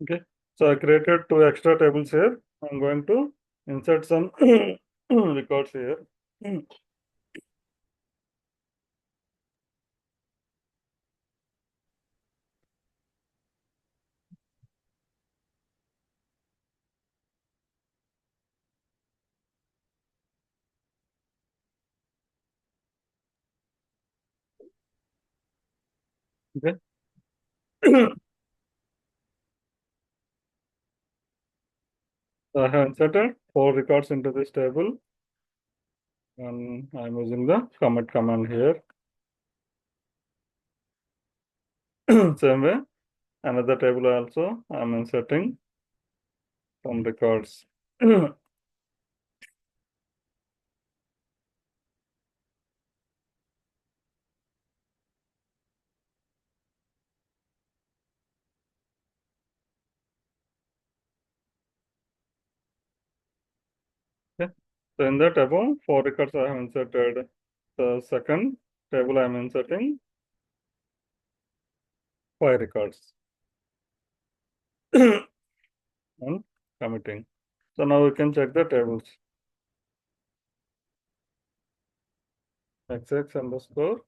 Okay. So I created two extra tables here. I'm going to insert some records here. Okay. So I have inserted four records into this table, and I'm using the commit command here. Same way, another table also I'm inserting some records. Okay. So in the table, four records I have inserted. The second table I'm inserting five records and committing. So now we can check the tables. XX underscore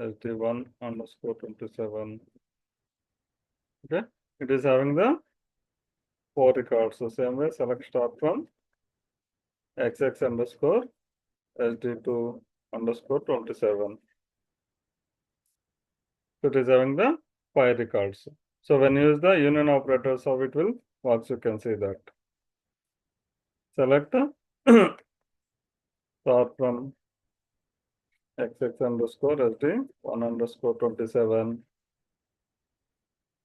SD1 underscore 27. Okay. It is having the four records. So same way, select start from XX underscore SD2 underscore 27. So it is having the five records. So when you use the union operators, how it will work, you can see that. Select start from XX underscore SD1 underscore 27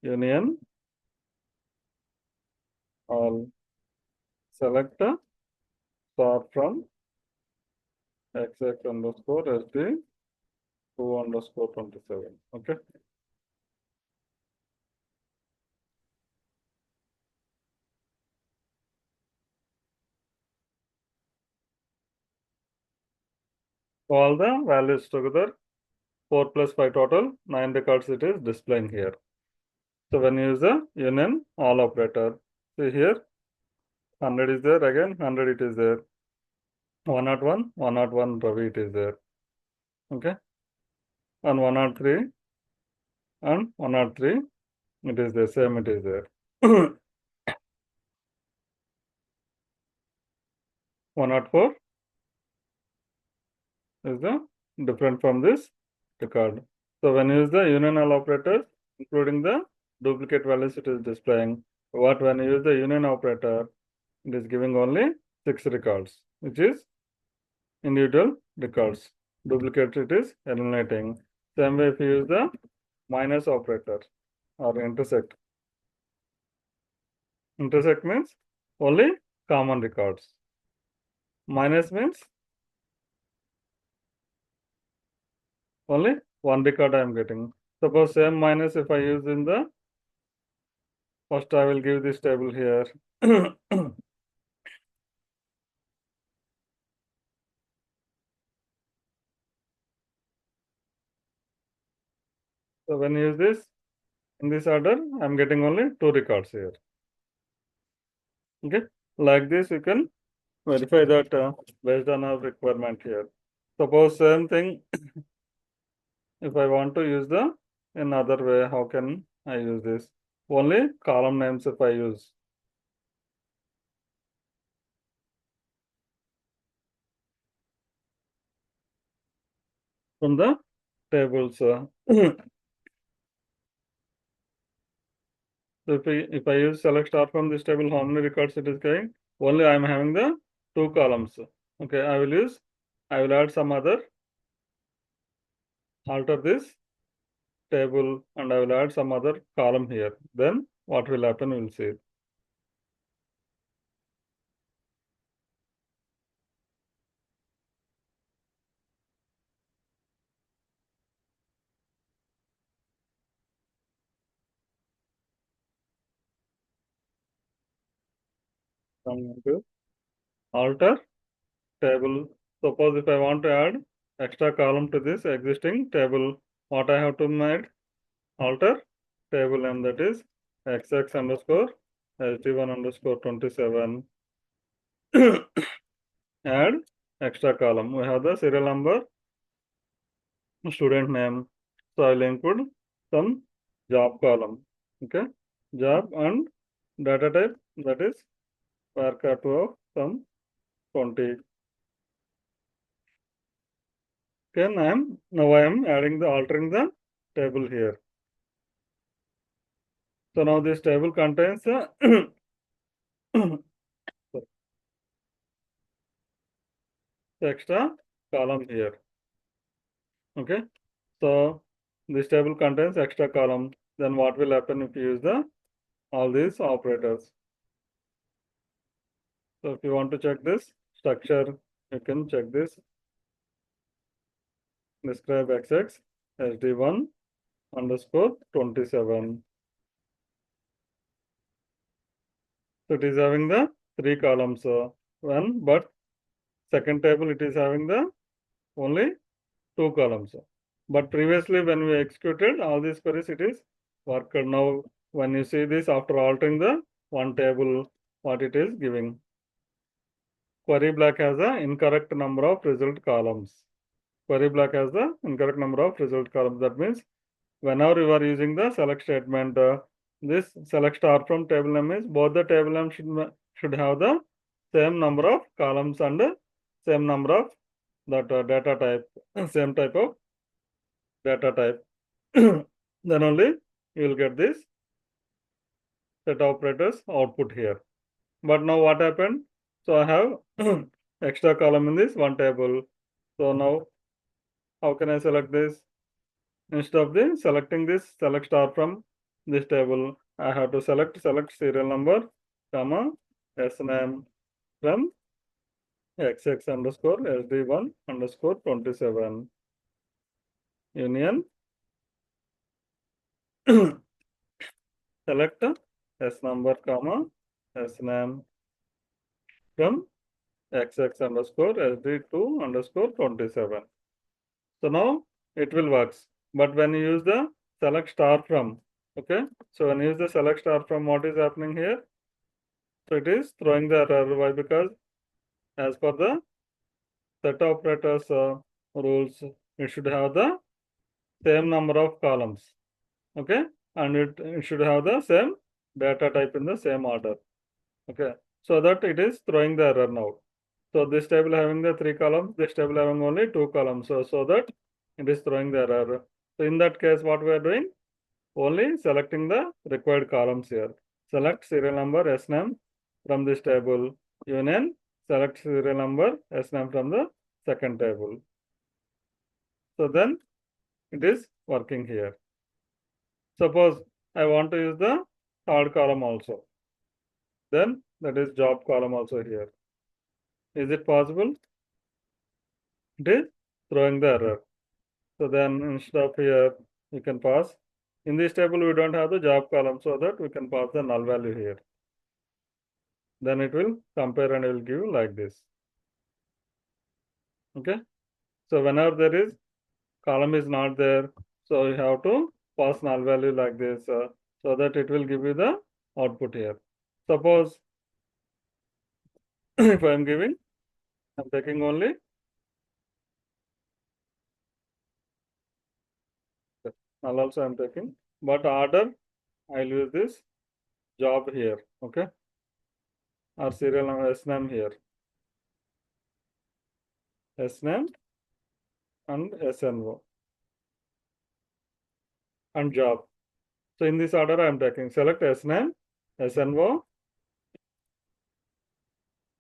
union all. Select start from XX underscore SD2 underscore 27. Okay. All the values together, 4 plus 5 total, 9 records it is displaying here. So when you use the union all operator, see here, 100 is there, again 100 it is there. 101, 101 Ravi it is there. Okay. And 103 and 103 it is the same, it is there. 104 is the different from this record. So when you use the union all operators, including the duplicate values it is displaying. What when you use the union operator, it is giving only 6 records, which is individual records. Duplicate it is eliminating. Same way if you use the minus operator or intersect. Intersect means only common records. Minus means only one record I am getting. Suppose same minus if I use in the first, I will give this table here. So when you use this in this order, I'm getting only two records here. Okay, like this you can verify that based on our requirement here. Suppose same thing, if I want to use the in other way, how can I use this? Only column names if I use. From the tables. So if I use select star from this table, how many records it is getting? Only I am having the two columns. Okay, I will add some other, alter this table and I will add some other column here. Then what will happen, we will see. Come to alter table. Suppose if I want to add extra column to this existing table, what I have to make? Alter table name, that is xx underscore sd1 underscore 27. Add extra column. We have the serial number, student name. So I'll include some job column. Okay, job and data type, that is varchar2 of some 20. Okay, now I am altering the table here. So now this table contains extra column here. Okay, so this table contains extra column. Then what will happen if you use all these operators? So if you want to check this structure, you can check this. Describe xx sd1 underscore 27. So it is having the 3 columns, one, but second table it is having the only 2 columns. But previously when we executed all these queries, it is worked. Now when you see this after altering the one table, what it is giving? Query block has the incorrect number of result columns. Query block has the incorrect number of result columns. That means whenever you are using the select statement, this select star from table name is both the table name should have the same number of columns and same number of that data type, same type of data type. Then only you will get this set operators output here. But now what happened? So I have extra column in this one table. So now how can I select this? Instead of the selecting this select star from this table, I have to select serial number, comma, sname from xx underscore sd1 underscore 27 union select s number, comma, sname from xx underscore sd2 underscore 27. So now it will works. But when you use the select star from, okay, so when you use the select star from, what is happening here? So it is throwing the error. Why? Because as per the set operators rules, it should have the same number of columns, okay, and it should have the same data type in the same order, okay, so that it is throwing the error now. So this table having the 3 columns, this table having only 2 columns, so that it is throwing the error. So in that case, what we are doing? Only selecting the required columns here. Select serial number sname from this table, union select serial number sname from the second table. So then it is working here. Suppose I want to use the third column also. Then that is job column also here. Is it possible? It is throwing the error. So then instead of here, you can pass. In this table, we don't have the job column, so that we can pass the null value here. Then it will compare and it will give you like this. Okay. So whenever there is column is not there, so you have to pass null value like this, so that it will give you the output here. Suppose if I am taking only null also I am taking, but order I'll use this job here, okay, or serial number sname here, sname and snvo and job. So in this order I am taking select sname, snvo,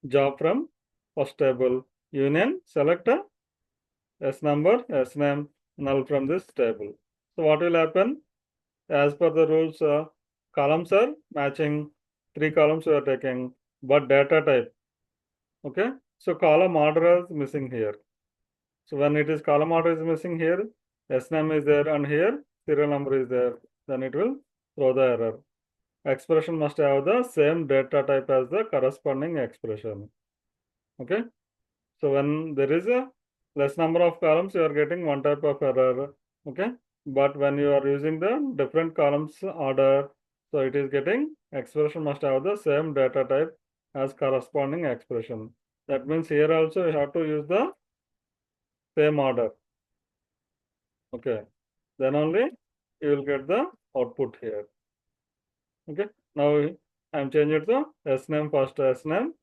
job from first table, union select s number, sname, null from this table. So what will happen? As per the rules, columns are matching, 3 columns we are taking, but data type, okay, so column order is missing here. So when it is column order is missing here, sname is there and here serial number is there, then it will throw the error. Expression must have the same data type as the corresponding expression, okay. So when there is a less number of columns, you are getting one type of error, okay. But when you are using the different columns order, So it is getting expression must have the same data type as corresponding expression. That means here also you have to use the same order. Okay. Then only you will get the output here. Okay. Now I'm changing to S name first, S name,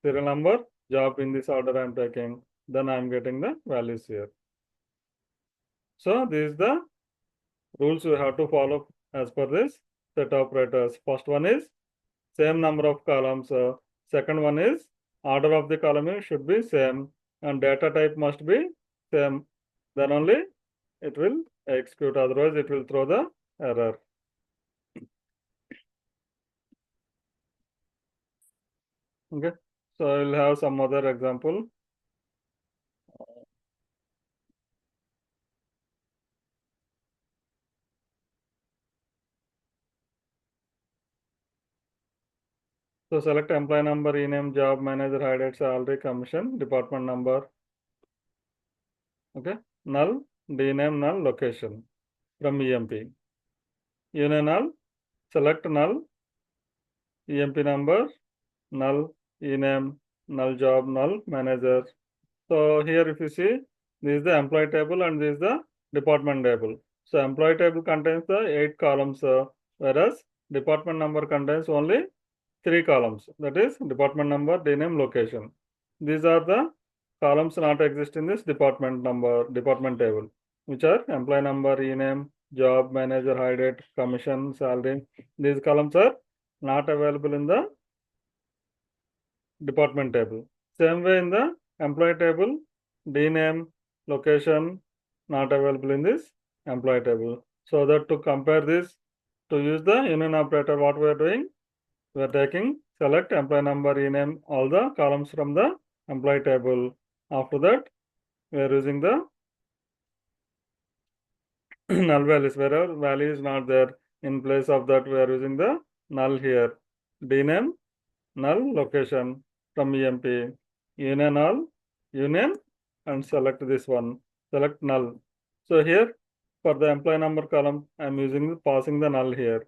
serial number, job in this order I'm taking. Then I'm getting the values here. So this is the rules we have to follow as per this set operators. First one is same number of columns. Second one is order of the column should be same and data type must be same. Then only it will execute, otherwise it will throw the error. Okay, so I will have some other example. So select employee number, ename, job, manager, hide, salary, commission, department number. Okay, null, dename null, location from EMP. Union null, select null, EMP number, null, ename, null job, null manager. So here if you see, this is the employee table and this is the department table. So employee table contains the 8 columns, whereas department number contains only 3 columns. That is department number, name, location. These are the columns not exist in this department number, department table, which are employee number, ename, job, manager, hire date, commission, salary. These columns are not available in the department table. Same way in the employee table, name, location not available in this employee table. So that to compare this, to use the union operator, what we are doing, we are taking select employee number, ename all the columns from the employee table. After that, we are using the null values. Wherever value is not there, in place of that, we are using the null here. Dname null location from EMP. Union null, union, and select this one. Select null. So here, for the employee number column, I am using passing the null here.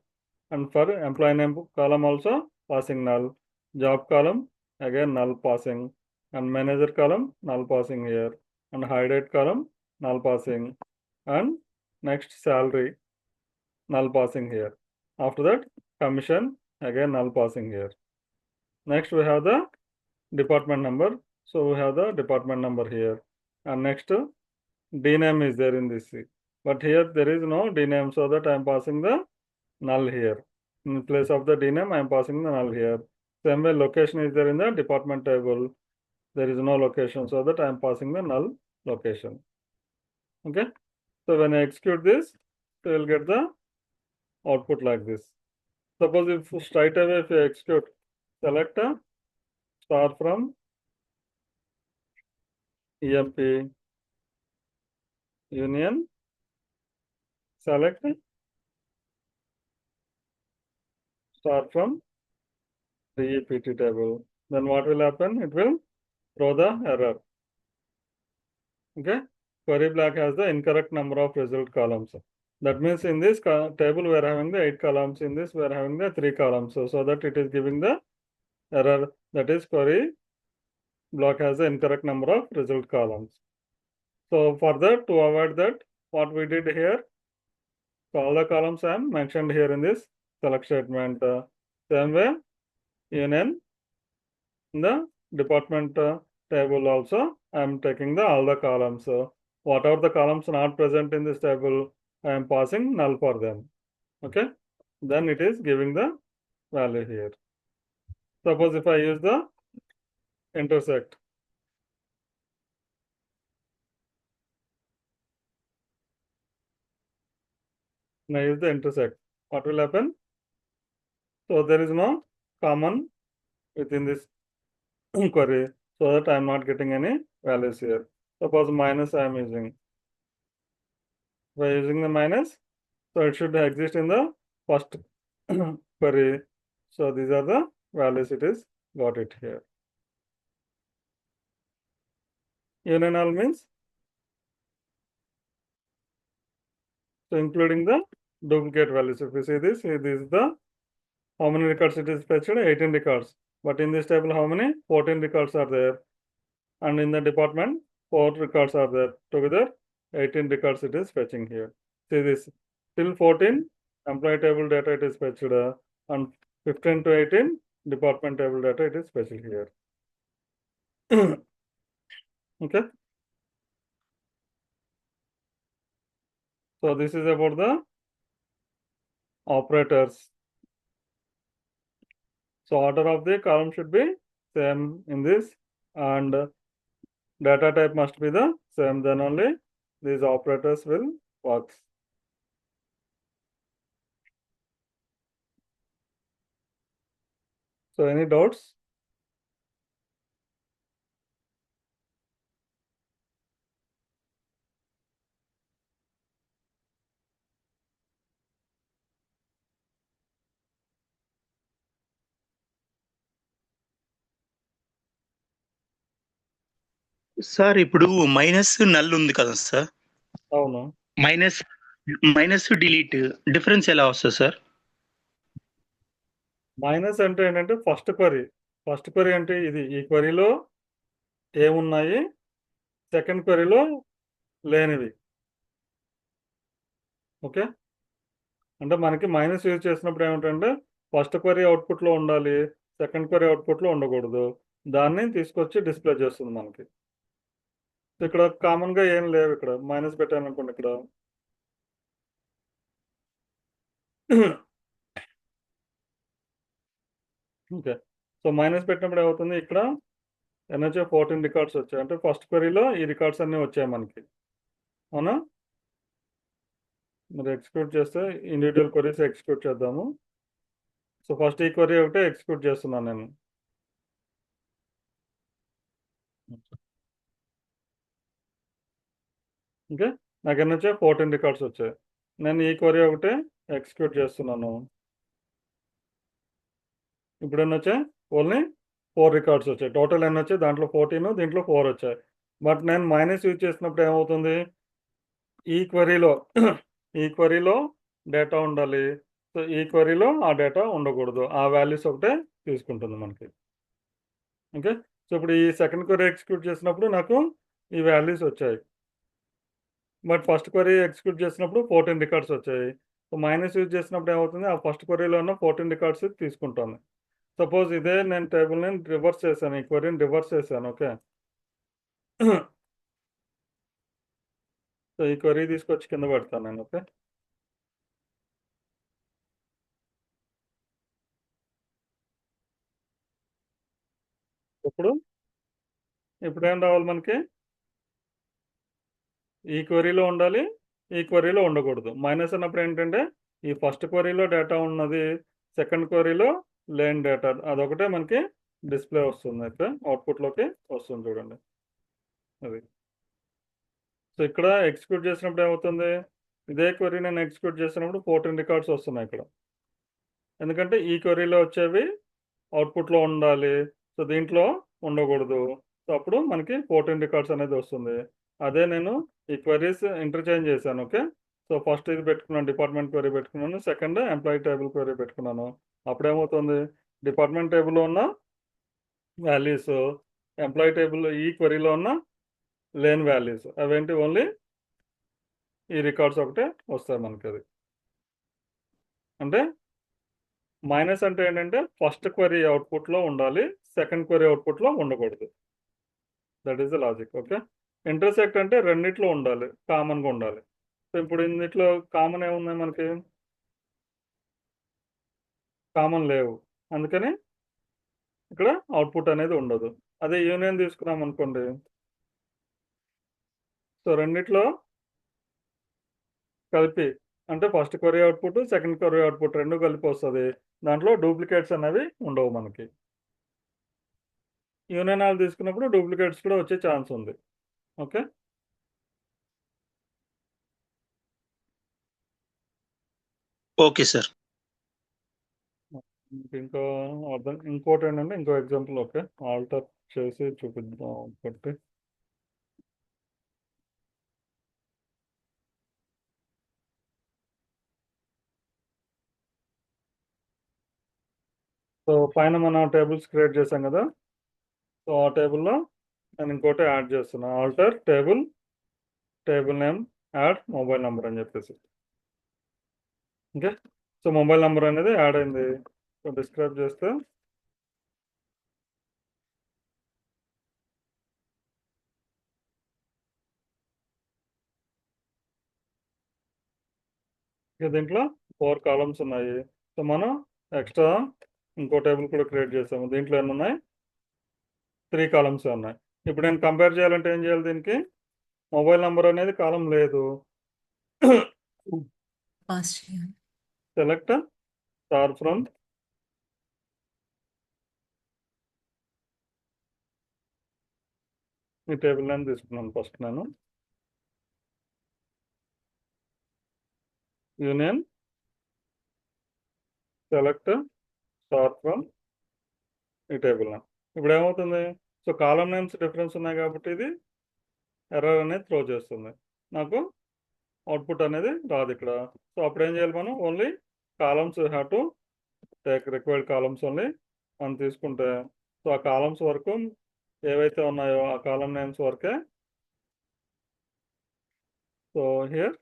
And for employee name column also passing null. Job column again null passing. And manager column null passing here. And hire date column null passing. And next salary null passing here. After that commission again null passing here. Next we have the department number. So we have the department number here. And next dname is there in this. But here there is no dname, so that I am passing the null here. In place of the dname, I am passing the null here. Same way location is there in the department table. There is no location, so that I am passing the null location. Okay. So when I execute this, you will get the output like this. Suppose if straight away if you execute, select a star from EMP union, select star from the EPT table. Then what will happen? It will throw the error. Okay. Query block has the incorrect number of result columns. That means in this table we are having the 8 columns. In this we are having the 3 columns. So that it is giving the error, that is query block has the incorrect number of result columns. So for that, to avoid that, what we did here, so all the columns I am mentioned here in this select statement. Same way, union in the department table also, I am taking the all the columns. So whatever the columns not present in this table, I am passing null for them. Okay. Then it is giving the value here. Suppose if I use the intersect. Now use the intersect. What will happen? So there is no common within this query, so that I am not getting any values here. Suppose minus I am using. By using the minus, so it should exist in the first query. So these are the values it is got it here. Union null means, so including the duplicate values. If you see this is the how many records it is fetched? 18 records. But in this table, how many? 14 records are there. And in the department, 4 records are there. Together, 18 records it is fetching here. See this, till 14, employee table data it is fetched, and 15 to 18, department table data it is fetched here. Okay. So this is about the operators. So order of the column should be same in this, and data type must be the same, then only these operators will work. So any doubts? Sir ఇప్పుడు minus null ఉంది కదా sir, అవును. Minus delete difference ఎలా వస్తుంది sir? Minus అంటే ఏంటంటే first query అంటే ఇది, ఈ క్వరీలో ఏమున్నాయి, సెకండ్ క్వరీలో లేనివి. ఓకే, అంటే మనకి మైనస్ యూజ్ చేసినప్పుడు ఏమిటంటే ఫస్ట్ క్వరీ అవుట్పుట్లో ఉండాలి, సెకండ్ క్వరీ అవుట్పుట్లో ఉండకూడదు. దాన్ని తీసుకొచ్చి డిస్ప్లే చేస్తుంది మనకి. ఇక్కడ కామన్గా ఏం లేవు, ఇక్కడ మైనస్ పెట్టాను అనుకోండి ఇక్కడ. ఓకే, సో మైనస్ పెట్టినప్పుడు ఏమవుతుంది, ఇక్కడ ఎన్హెచ్ఏ 14 రికార్డ్స్ వచ్చాయి, అంటే ఫస్ట్ క్వరీలో ఈ రికార్డ్స్ అన్నీ వచ్చాయి మనకి, అవునా? మరి ఎగ్జిక్యూట్ చేస్తే ఇండివిజువల్ క్వరీస్ ఎగ్జిక్యూట్ చేద్దాము. సో ఫస్ట్ ఈ క్వరీ ఒకటే ఎగ్జిక్యూట్ చేస్తున్నాను నేను. ఓకే, నాకు ఎన్నొచ్చాయి 14 రికార్డ్స్ వచ్చాయి. నేను ఈ క్వరీ ఒకటే ఎగ్జిక్యూట్ చేస్తున్నాను. ఇప్పుడు ఎన్ని వచ్చాయి? ఓన్లీ 4 రికార్డ్స్ వచ్చాయి. టోటల్ ఎన్ని వచ్చాయి? దాంట్లో 14, దీంట్లో 4 వచ్చాయి. బట్ నేను మైనస్ యూజ్ చేసినప్పుడు ఏమవుతుంది, ఈ క్వరీలో డేటా ఉండాలి, సో ఈ క్వరీలో ఆ డేటా ఉండకూడదు. ఆ వాల్యూస్ ఒకటే తీసుకుంటుంది మనకి. ఓకే, సో ఇప్పుడు ఈ సెకండ్ క్వరీ ఎగ్జిక్యూట్ చేసినప్పుడు నాకు ఈ వాల్యూస్ వచ్చాయి. బట్ ఫస్ట్ క్వరీ ఎగ్జిక్యూట్ చేసినప్పుడు 14 రికార్డ్స్ వచ్చాయి. సో మైనస్ యూజ్ చేసినప్పుడు ఏమవుతుంది, ఆ ఫస్ట్ క్వరీలో ఉన్న 14 రికార్డ్స్ తీసుకుంటాను. సపోజ్ ఇదే నేను టేబుల్ని రివర్స్ చేశాను, ఈ క్వరీని రివర్స్ చేశాను. ఓకే, సో ఈ క్వరీ తీసుకొచ్చి కింద పెడతాను నేను. ఓకే, ఇప్పుడు ఏం రావాలి మనకి, ఈ క్వరీలో ఉండాలి, ఈ క్వరీలో ఉండకూడదు. మైనస్ అన్నప్పుడు ఏంటంటే ఈ ఫస్ట్ క్వరీలో డేటా ఉన్నది, సెకండ్ క్వరీలో లేని డేటా, అదొకటే మనకి డిస్ప్లే వస్తుంది, అయితే అవుట్పుట్లోకి వస్తుంది చూడండి అది. సో ఇక్కడ ఎగ్జిక్యూట్ చేసినప్పుడు ఏమవుతుంది, ఇదే క్వరీ నేను ఎగ్జిక్యూట్ చేసినప్పుడు 14 రికార్డ్స్ వస్తున్నాయి ఇక్కడ, ఎందుకంటే ఈ క్వరీలో వచ్చేవి అవుట్పుట్లో ఉండాలి, సో దీంట్లో ఉండకూడదు. సో అప్పుడు మనకి 14 రికార్డ్స్ అనేది వస్తుంది. అదే నేను ఈ క్వరీస్ ఇంటర్చేంజ్ చేశాను. ఓకే, సో ఫస్ట్ ఇది పెట్టుకున్నాను, డిపార్ట్మెంట్ క్వరీ పెట్టుకున్నాను, సెకండ్ ఎంప్లాయీ టేబుల్ క్వరీ పెట్టుకున్నాను. అప్పుడు ఏమవుతుంది, డిపార్ట్మెంట్ టేబుల్లో ఉన్న వాల్యూస్, ఎంప్లాయీ టేబుల్ ఈ క్వరీలో ఉన్న లేని వాల్యూస్, అవేంటి ఓన్లీ ఈ రికార్డ్స్ ఒకటే వస్తాయి మనకి. అది అంటే మైనస్ అంటే ఏంటంటే ఫస్ట్ క్వరీ అవుట్పుట్లో ఉండాలి, సెకండ్ క్వరీ అవుట్పుట్లో ఉండకూడదు. That is the logic. Okay, intersect అంటే రెండిట్లో ఉండాలి, కామన్గా ఉండాలి. సో ఇప్పుడు ఇందులో కామన్ ఏమున్నాయి మనకి, కామన్ లేవు, అందుకని ఇక్కడ అవుట్పుట్ అనేది ఉండదు. అదే యూనియన్ తీసుకున్నాం అనుకోండి, సో రెండిట్లో కలిపి, అంటే first query output, second query output రెండు కలిపి వస్తుంది. దాంట్లో డూప్లికేట్స్ అనేవి ఉండవు మనకి. యూనియన్ ఆల్ తీసుకున్నప్పుడు డూప్లికేట్స్ కూడా వచ్చే ఛాన్స్ ఉంది. Okay, okay sir. ఇంకా ఇంకోటి ఏంటంటే ఇంకో ఎగ్జాంపుల్. ఓకే, ఆల్టర్ చేసి చూపిద్దాం ఒకటి. సో పైన మనం టేబుల్స్ క్రియేట్ చేసాం కదా, సో ఆ టేబుల్లో నేను ఇంకోటి యాడ్ చేస్తున్నా, alter table name add mobile number అని చెప్పేసి. ఓకే, సో మొబైల్ నెంబర్ అనేది యాడ్ అయింది. సో డిస్క్రైబ్ చేస్తే దీంట్లో 4 కాలమ్స్ ఉన్నాయి. సో మనం ఎక్స్ట్రా ఇంకో టేబుల్ కూడా క్రియేట్ చేసాము. దీంట్లో ఎన్ని ఉన్నాయి? 3 కాలమ్స్ ఉన్నాయి. ఇప్పుడు నేను కంపేర్ చేయాలంటే ఏం చేయాలి? దీనికి మొబైల్ నెంబర్ అనేది కాలం లేదు. పాస్ చేయాలి. సెలెక్ట్ స్టార్ ఫ్రమ్ ఈ టేబుల్ నేమ్ తీసుకున్నాను ఫస్ట్ నేను. యూనియన్ సెలెక్ట్ స్టార్ ఫ్రమ్ ఈ టేబుల్ నేమ్. ఇప్పుడు ఏమవుతుంది? సో కాలం నేమ్స్ డిఫరెన్స్ ఉన్నాయి కాబట్టి ఇది ఎర్రర్ అనేది త్రో చేస్తుంది. నాకు అవుట్పుట్ అనేది రాదు ఇక్కడ. సో అప్పుడు ఏం చేయాలి? మనం only columns have to take required columns only మనం తీసుకుంటే, సో ఆ కాలమ్స్ వరకు ఏవైతే ఉన్నాయో ఆ కాలం నేమ్స్ వరకే. సో హియర్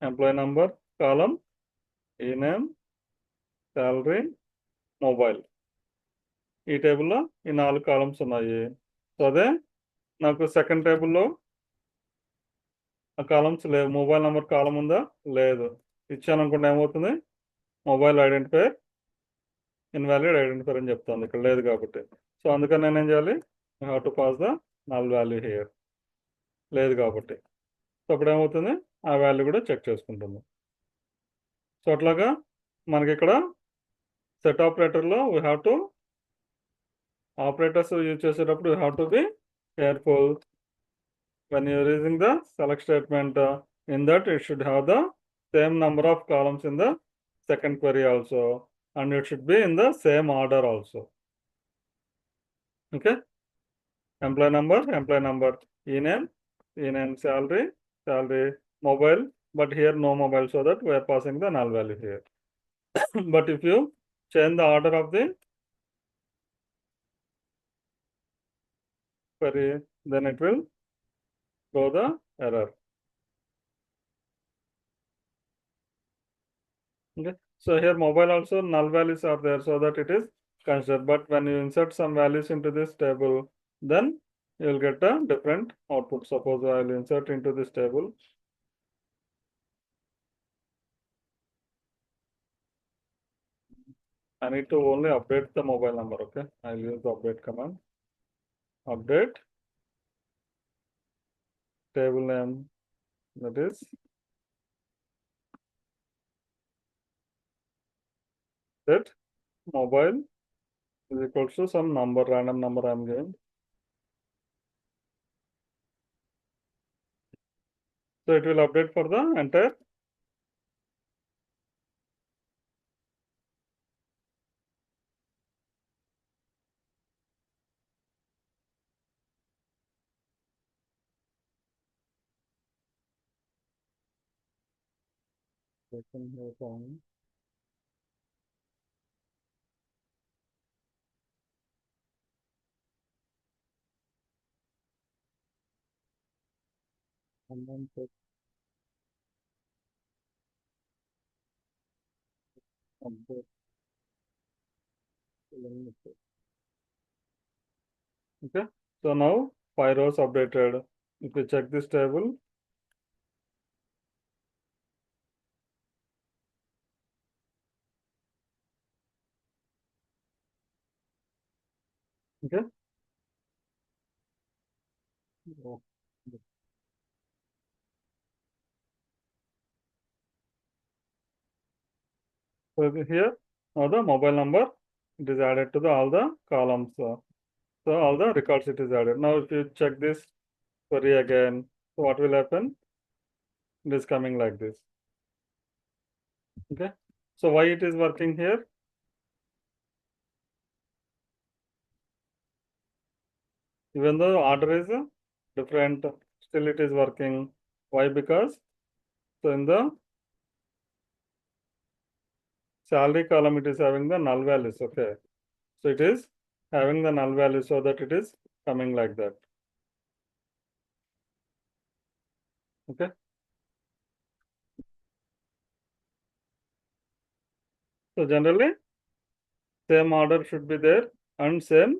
ఎంప్లాయీ నంబర్ కాలం, ఈ నేమ్, శాలరీ, మొబైల్, ఈ టేబుల్లో ఈ 4 కాలమ్స్ ఉన్నాయి. సో అదే నాకు సెకండ్ టేబుల్లో ఆ కాలమ్స్ లేవు. మొబైల్ నెంబర్ కాలం ఉందా? లేదు. ఇచ్చాను అనుకుంటే ఏమవుతుంది? మొబైల్ ఐడెంటిఫైర్ ఇన్వాలిడ్ ఐడెంటిఫైర్ అని చెప్తుంది, ఇక్కడ లేదు కాబట్టి. సో అందుకని నేను ఏం చేయాలి? I have to pass the null value here, లేదు కాబట్టి. సో అప్పుడు ఏమవుతుంది? ఆ వాల్యూ కూడా చెక్ చేసుకుంటుంది. సో అట్లాగా మనకి ఇక్కడ సెట్ ఆపరేటర్లో we have to operators use చేసేటప్పుడు you have to be careful when you are using the select statement. In that it should have the same number of columns in the second query also, and it should be in the same order also. Okay, employee number, e-name, salary, mobile, but here no mobile, so that we are passing the null value here. But if you change the order of the query, then it will throw the error. Okay, so here mobile also null values are there, so that it is considered. But when you insert some values into this table, then you will get a different output. Suppose I will insert into this table. I need to only update the mobile number. Okay, I will use the update command. Update table name, that is that mobile is equal to some number, random number I am giving. So it will update for the entire. And then check update. Okay, so now 5 rows updated. If you check this table, okay. Oh. So here now the mobile number, it is added to the all the columns. So all the records it is added. Now if you check this query again, so what will happen? It is coming like this. Okay, so why it is working here? Even though order is different, still it is working. Why? Because so in the salary column, it is having the null values. Okay. So it is having the null value so that it is coming like that. Okay. So generally, same order should be there and same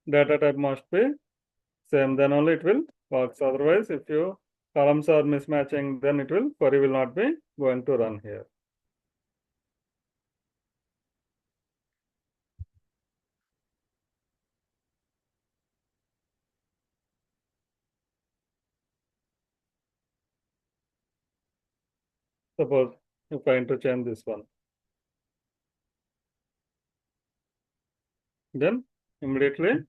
data type must be same. Then only it will work. Otherwise, if your columns are mismatching, then it will query will not be going to run here. Suppose if I interchange this one, then immediately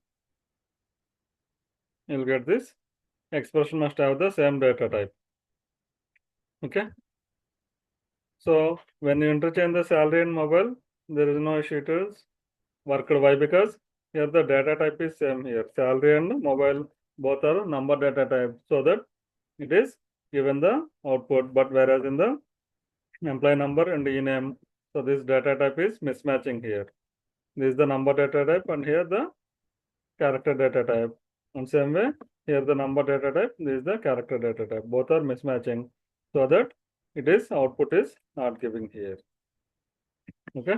you'll get this expression must have the same data type. Okay. So when you interchange the salary and mobile, there is no issue. It is worked. Why? Because here the data type is same here. Salary and mobile both are number data type, so that it is given the output. But whereas in the employee number and e-name, so this data type is mismatching here. This is the number data type, and here the character data type. And same way, here the number data type, this is the character data type. Both are mismatching, so that it is output is not giving here. Okay.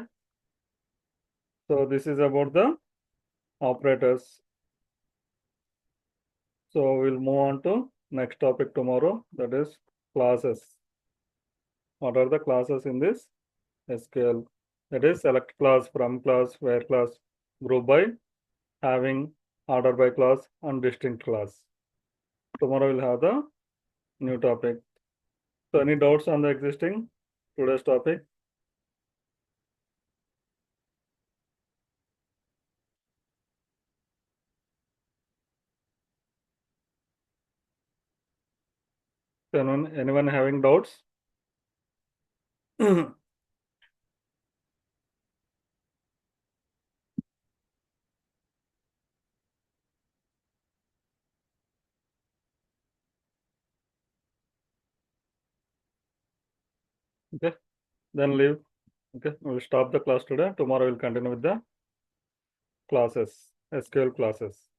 So this is about the operators. So we'll move on to next topic tomorrow, that is classes. What are the classes in this SQL? That is select class, from class, where class, group by, having, order by class, and distinct class. Tomorrow we'll have the new topic. So any doubts on the existing today's topic? Anyone having doubts? Okay, then leave. Okay, we'll stop the class today. Tomorrow we'll continue with the classes, SQL classes.